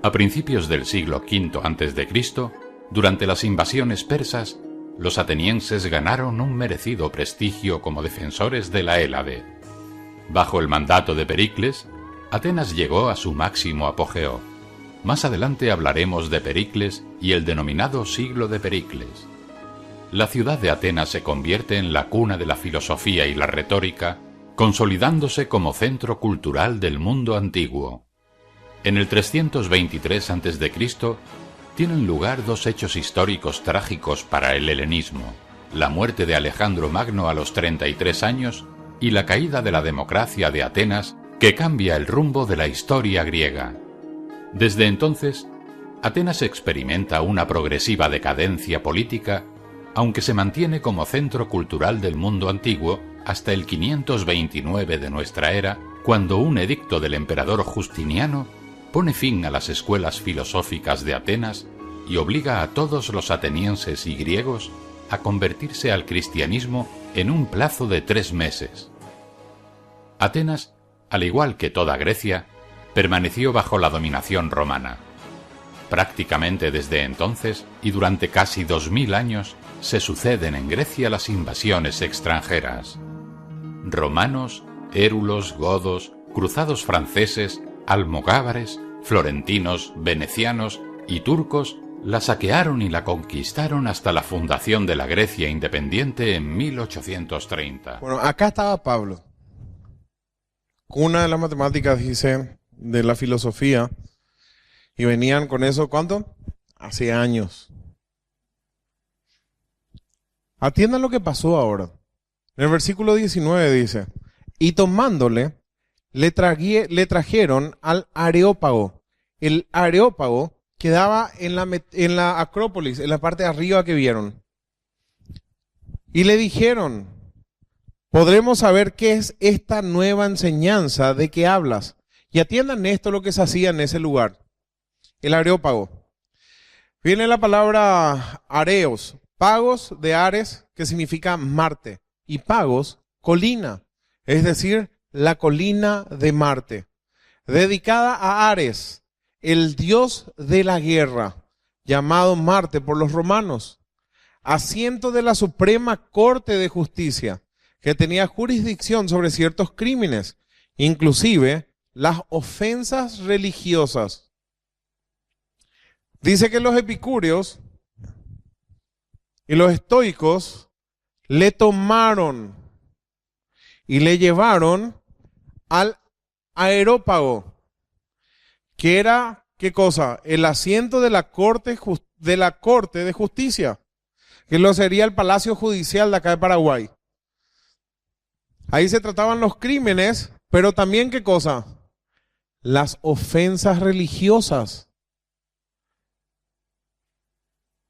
A principios del siglo V a.C., durante las invasiones persas, los atenienses ganaron un merecido prestigio como defensores de la Hélade. Bajo el mandato de Pericles, Atenas llegó a su máximo apogeo. Más adelante hablaremos de Pericles y el denominado siglo de Pericles. La ciudad de Atenas se convierte en la cuna de la filosofía y la retórica, consolidándose como centro cultural del mundo antiguo. En el 323 a.C. tienen lugar dos hechos históricos trágicos para el helenismo: la muerte de Alejandro Magno a los 33 años y la caída de la democracia de Atenas, que cambia el rumbo de la historia griega. Desde entonces, Atenas experimenta una progresiva decadencia política, aunque se mantiene como centro cultural del mundo antiguo hasta el 529 de nuestra era, cuando un edicto del emperador Justiniano pone fin a las escuelas filosóficas de Atenas y obliga a todos los atenienses y griegos a convertirse al cristianismo en un plazo de 3 meses. Atenas, al igual que toda Grecia, permaneció bajo la dominación romana. Prácticamente desde entonces y durante casi 2000 años se suceden en Grecia las invasiones extranjeras. Romanos, érulos, godos, cruzados franceses, almogávares, florentinos, venecianos y turcos la saquearon y la conquistaron hasta la fundación de la Grecia independiente en 1830. Bueno, acá estaba Pablo. Una de las matemáticas, dice, de la filosofía, y venían con eso, ¿cuánto? Hace años. Atiendan lo que pasó ahora. En el versículo 19 dice: y tomándole, le trajeron al Areópago. El Areópago quedaba en la Acrópolis, en la parte de arriba que vieron. Y le dijeron: podremos saber qué es esta nueva enseñanza de que hablas. Y atiendan esto, lo que se hacía en ese lugar. El Areópago. Viene la palabra Areos, Pagos de Ares, que significa Marte, y Pagos, colina, es decir, la colina de Marte, dedicada a Ares, el dios de la guerra, llamado Marte por los romanos, asiento de la Suprema Corte de Justicia, que tenía jurisdicción sobre ciertos crímenes, inclusive las ofensas religiosas. Dice que los epicúreos y los estoicos le tomaron y le llevaron al Areópago, que era, ¿qué cosa? El asiento de la corte de justicia, que lo sería el Palacio Judicial de acá de Paraguay. Ahí se trataban los crímenes, pero también, ¿qué cosa? Las ofensas religiosas.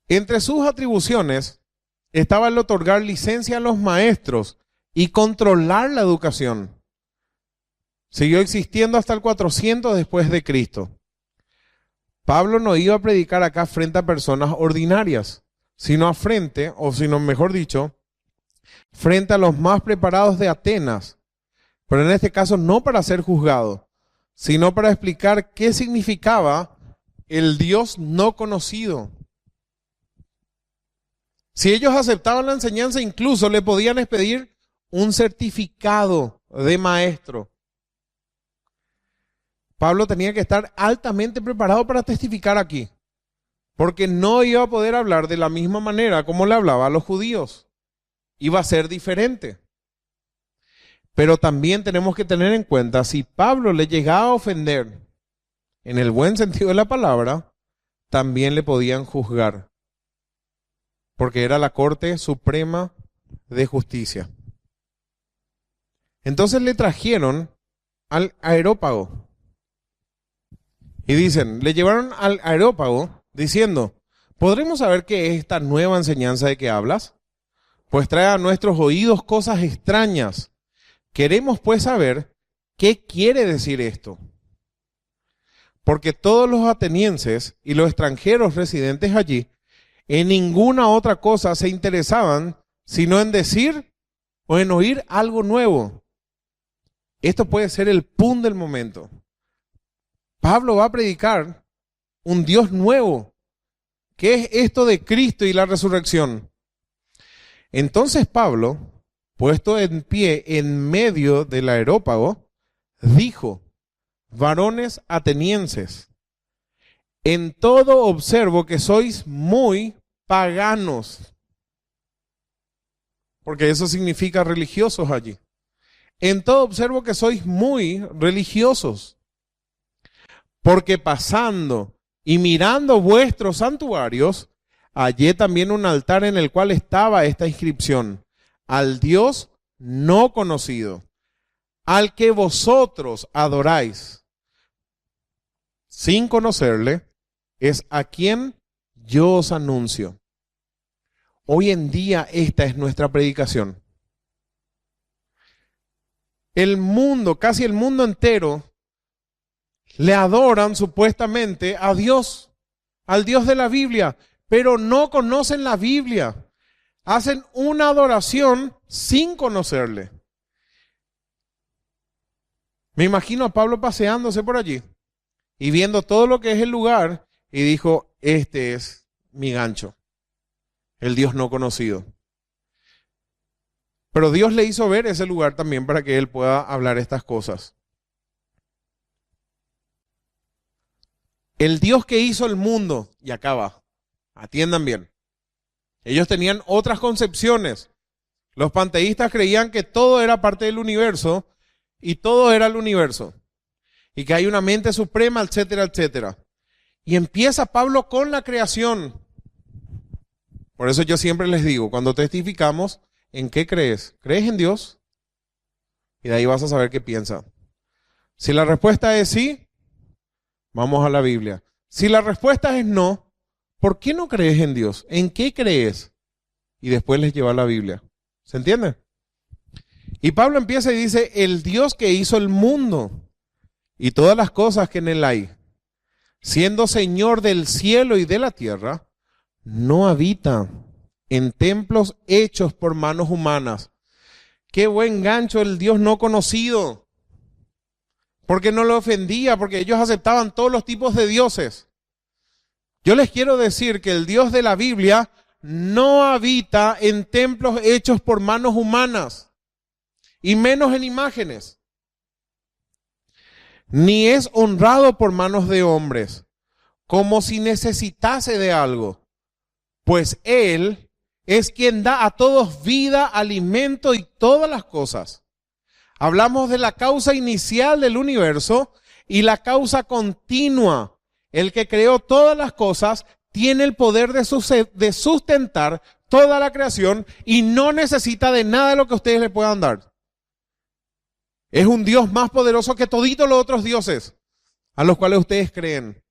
Entre sus atribuciones estaba el otorgar licencia a los maestros y controlar la educación. Siguió existiendo hasta el 400 después de Cristo. Pablo no iba a predicar acá frente a personas ordinarias, sino frente a los más preparados de Atenas, pero en este caso no para ser juzgado, sino para explicar qué significaba el Dios no conocido. Si ellos aceptaban la enseñanza, incluso le podían expedir un certificado de maestro. Pablo tenía que estar altamente preparado para testificar aquí, porque no iba a poder hablar de la misma manera como le hablaba a los judíos. Iba a ser diferente. Pero también tenemos que tener en cuenta, si Pablo le llegaba a ofender, en el buen sentido de la palabra, también le podían juzgar, porque era la Corte Suprema de Justicia. Entonces le trajeron al Areópago. Y dicen, le llevaron al Areópago diciendo: ¿podremos saber qué es esta nueva enseñanza de que hablas? Pues trae a nuestros oídos cosas extrañas. Queremos pues saber qué quiere decir esto. Porque todos los atenienses y los extranjeros residentes allí en ninguna otra cosa se interesaban sino en decir o en oír algo nuevo. Esto puede ser el punto del momento. Pablo va a predicar un Dios nuevo. ¿Qué es esto de Cristo y la resurrección? Entonces Pablo, puesto en pie en medio del areópago, dijo: varones atenienses, en todo observo que sois muy paganos. Porque eso significa religiosos allí. En todo observo que sois muy religiosos. Porque pasando y mirando vuestros santuarios, hallé también un altar en el cual estaba esta inscripción: al Dios no conocido, al que vosotros adoráis, sin conocerle, es a quien yo os anuncio. Hoy en día esta es nuestra predicación. El mundo, casi el mundo entero, le adoran supuestamente a Dios, al Dios de la Biblia, pero no conocen la Biblia. Hacen una adoración sin conocerle. Me imagino a Pablo paseándose por allí y viendo todo lo que es el lugar y dijo: este es mi gancho, el Dios no conocido. Pero Dios le hizo ver ese lugar también para que él pueda hablar estas cosas. El Dios que hizo el mundo, y acá va, atiendan bien. Ellos tenían otras concepciones. Los panteístas creían que todo era parte del universo y todo era el universo. Y que hay una mente suprema, etcétera, etcétera. Y empieza Pablo con la creación. Por eso yo siempre les digo, cuando testificamos, ¿en qué crees? ¿Crees en Dios? Y de ahí vas a saber qué piensa. Si la respuesta es sí, vamos a la Biblia. Si la respuesta es no, ¿por qué no crees en Dios? ¿En qué crees? Y después les lleva a la Biblia. ¿Se entiende? Y Pablo empieza y dice: el Dios que hizo el mundo y todas las cosas que en él hay, siendo Señor del cielo y de la tierra, no habita en templos hechos por manos humanas. Qué buen gancho el Dios no conocido. Porque no lo ofendía, porque ellos aceptaban todos los tipos de dioses. Yo les quiero decir que el Dios de la Biblia no habita en templos hechos por manos humanas, y menos en imágenes. Ni es honrado por manos de hombres, como si necesitase de algo, pues Él es quien da a todos vida, alimento y todas las cosas. Hablamos de la causa inicial del universo y la causa continua. El que creó todas las cosas tiene el poder de sustentar toda la creación y no necesita de nada de lo que ustedes le puedan dar. Es un Dios más poderoso que toditos los otros dioses a los cuales ustedes creen.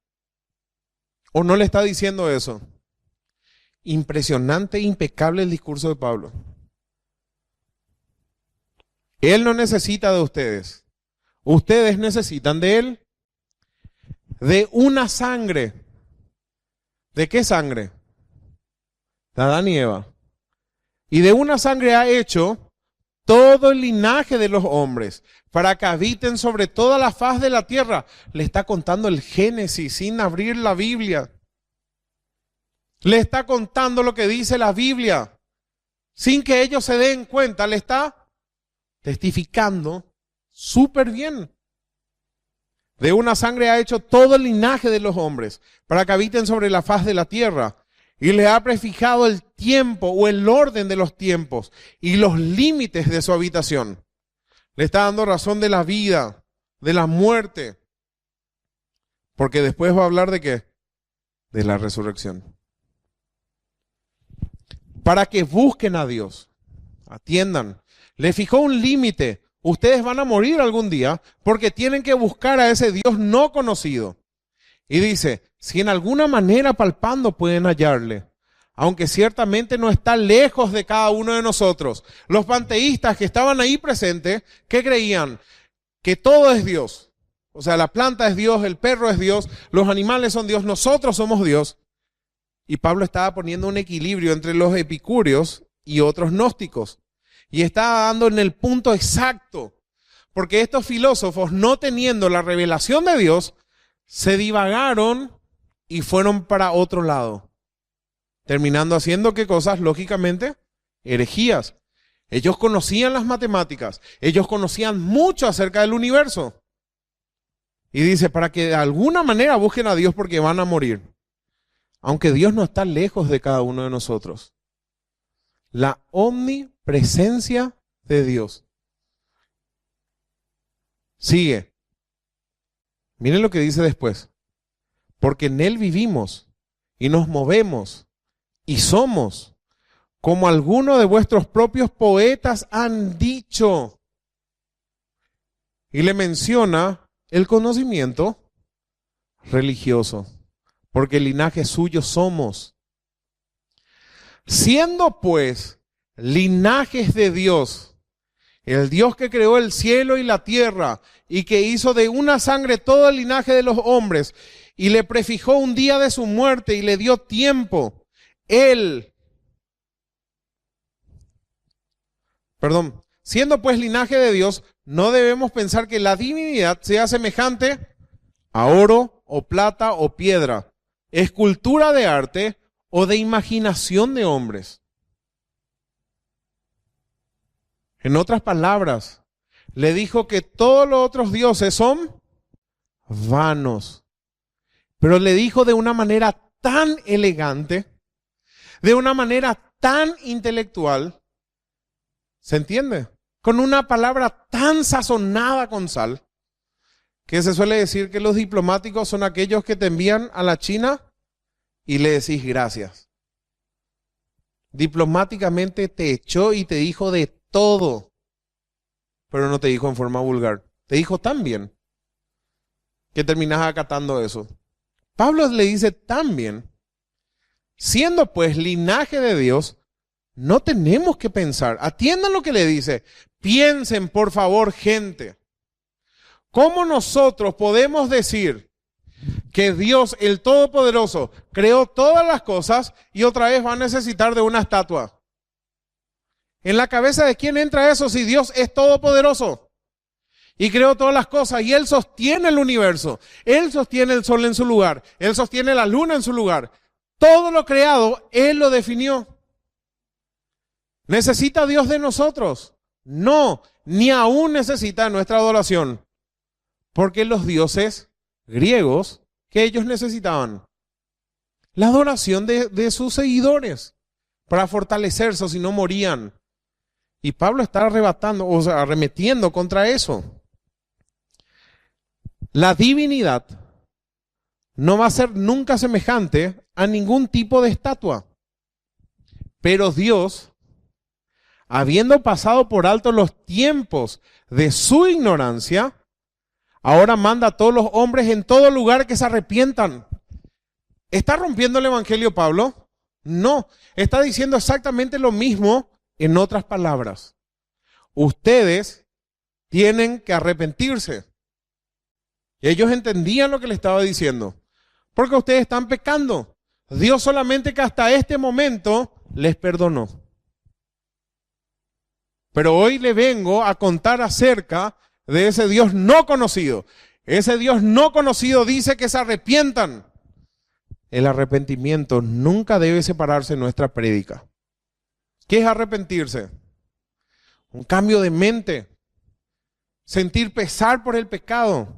¿O no le está diciendo eso? Impresionante, impecable el discurso de Pablo. Él no necesita de ustedes. Ustedes necesitan de Él. De una sangre. ¿De qué sangre? De Adán y Eva. Y de una sangre ha hecho todo el linaje de los hombres, para que habiten sobre toda la faz de la tierra. Le está contando el Génesis sin abrir la Biblia. Le está contando lo que dice la Biblia, sin que ellos se den cuenta. Le está testificando súper bien. De una sangre ha hecho todo el linaje de los hombres, para que habiten sobre la faz de la tierra. Y le ha prefijado el tiempo o el orden de los tiempos y los límites de su habitación. Le está dando razón de la vida, de la muerte. Porque después va a hablar de ¿qué? De la resurrección. Para que busquen a Dios. Atiendan. Le fijó un límite. Ustedes van a morir algún día porque tienen que buscar a ese Dios no conocido. Y dice, si en alguna manera palpando pueden hallarle, aunque ciertamente no está lejos de cada uno de nosotros. Los panteístas que estaban ahí presentes, ¿qué creían? Que todo es Dios. O sea, la planta es Dios, el perro es Dios, los animales son Dios, nosotros somos Dios. Y Pablo estaba poniendo un equilibrio entre los epicúreos y otros gnósticos. Y está dando en el punto exacto. Porque estos filósofos, no teniendo la revelación de Dios, se divagaron y fueron para otro lado. Terminando haciendo qué cosas, lógicamente, herejías. Ellos conocían las matemáticas. Ellos conocían mucho acerca del universo. Y dice, para que de alguna manera busquen a Dios porque van a morir. Aunque Dios no está lejos de cada uno de nosotros. La omnipresencia de Dios. Sigue. Miren lo que dice después. Porque en Él vivimos y nos movemos y somos, como algunos de vuestros propios poetas han dicho. Y le menciona el conocimiento religioso, porque el linaje suyo somos. Siendo pues linajes de Dios, el Dios que creó el cielo y la tierra y que hizo de una sangre todo el linaje de los hombres y le prefijó un día de su muerte y le dio tiempo, siendo pues linaje de Dios, no debemos pensar que la divinidad sea semejante a oro o plata o piedra, escultura de arte o de imaginación de hombres. En otras palabras, le dijo que todos los otros dioses son vanos, pero le dijo de una manera tan elegante, de una manera tan intelectual, ¿se entiende? Con una palabra tan sazonada con sal, que se suele decir que los diplomáticos son aquellos que te envían a la China y le decís gracias. Diplomáticamente te echó y te dijo de todo, pero no te dijo en forma vulgar. Te dijo tan bien que terminás acatando eso. Pablo le dice tan bien, siendo pues linaje de Dios, no tenemos que pensar. Atiendan lo que le dice. Piensen, por favor, gente. ¿Cómo nosotros podemos decir que Dios, el Todopoderoso, creó todas las cosas y otra vez va a necesitar de una estatua? ¿En la cabeza de quién entra eso si Dios es todopoderoso? Y creó todas las cosas y Él sostiene el universo. Él sostiene el sol en su lugar. Él sostiene la luna en su lugar. Todo lo creado, Él lo definió. ¿Necesita Dios de nosotros? No, ni aún necesita nuestra adoración. Porque los dioses griegos, que ellos necesitaban la adoración de sus seguidores para fortalecerse, o si no morían. Y Pablo está arremetiendo contra eso. La divinidad no va a ser nunca semejante a ningún tipo de estatua. Pero Dios, habiendo pasado por alto los tiempos de su ignorancia, ahora manda a todos los hombres en todo lugar que se arrepientan. ¿Está rompiendo el evangelio Pablo? No, está diciendo exactamente lo mismo en otras palabras. Ustedes tienen que arrepentirse. Y ellos entendían lo que le estaba diciendo. Porque ustedes están pecando. Dios solamente que hasta este momento les perdonó. Pero hoy le vengo a contar acerca de ese Dios no conocido. Ese Dios no conocido dice que se arrepientan. El arrepentimiento nunca debe separarse de nuestra prédica. ¿Qué es arrepentirse? Un cambio de mente. Sentir pesar por el pecado.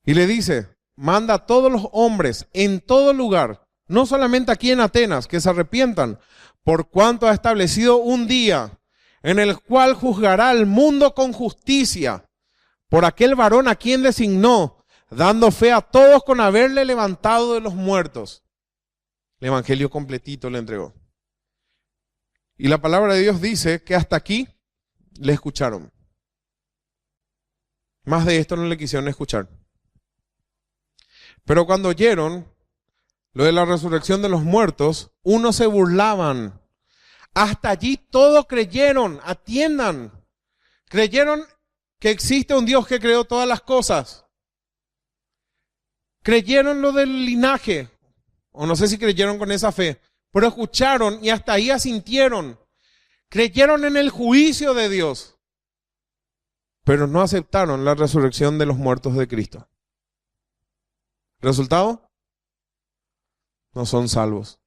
Y le dice, manda a todos los hombres en todo lugar, no solamente aquí en Atenas, que se arrepientan, por cuanto ha establecido un día en el cual juzgará al mundo con justicia por aquel varón a quien designó, dando fe a todos con haberle levantado de los muertos. El evangelio completito le entregó. Y la palabra de Dios dice que hasta aquí le escucharon. Más de esto no le quisieron escuchar. Pero cuando oyeron lo de la resurrección de los muertos, unos se burlaban. Hasta allí todos creyeron, atiendan. Creyeron que existe un Dios que creó todas las cosas. Creyeron lo del linaje, o no sé si creyeron con esa fe, pero escucharon y hasta ahí asintieron. creyeron en el juicio de Dios, pero no aceptaron la resurrección de los muertos de Cristo. ¿Resultado? No son salvos.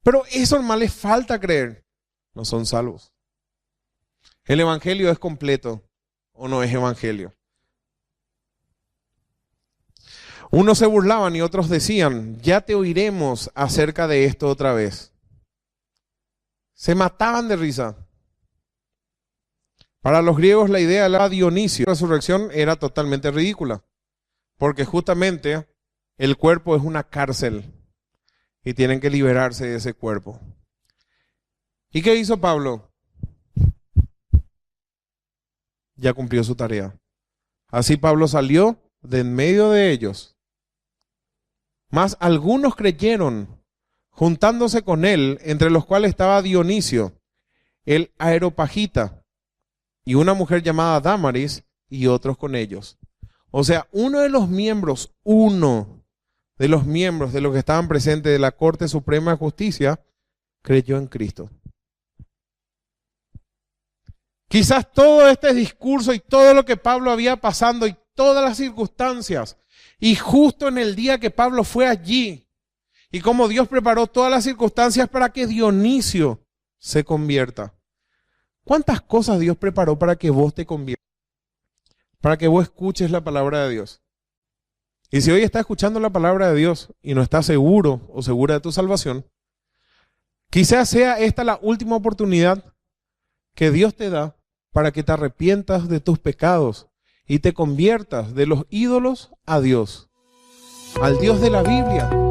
Pero eso nomás les falta creer. No son salvos. ¿El evangelio es completo o no es evangelio? Unos se burlaban y otros decían, ya te oiremos acerca de esto otra vez. Se mataban de risa. Para los griegos la idea de la Dionisio, la resurrección, era totalmente ridícula. Porque justamente el cuerpo es una cárcel y tienen que liberarse de ese cuerpo. ¿Y qué hizo Pablo? Ya cumplió su tarea. Así Pablo salió de en medio de ellos. Mas algunos creyeron, juntándose con él, entre los cuales estaba Dionisio, el Areopagita, y una mujer llamada Dámaris, y otros con ellos. O sea, uno de los miembros de los que estaban presentes de la Corte Suprema de Justicia, creyó en Cristo. Quizás todo este discurso y todo lo que Pablo había pasando y todas las circunstancias, y justo en el día que Pablo fue allí, y como Dios preparó todas las circunstancias para que Dionisio se convierta. ¿Cuántas cosas Dios preparó para que vos te conviertas? Para que vos escuches la palabra de Dios. Y si hoy estás escuchando la palabra de Dios y no estás seguro o segura de tu salvación, quizás sea esta la última oportunidad que Dios te da para que te arrepientas de tus pecados y te conviertas de los ídolos a Dios, al Dios de la Biblia.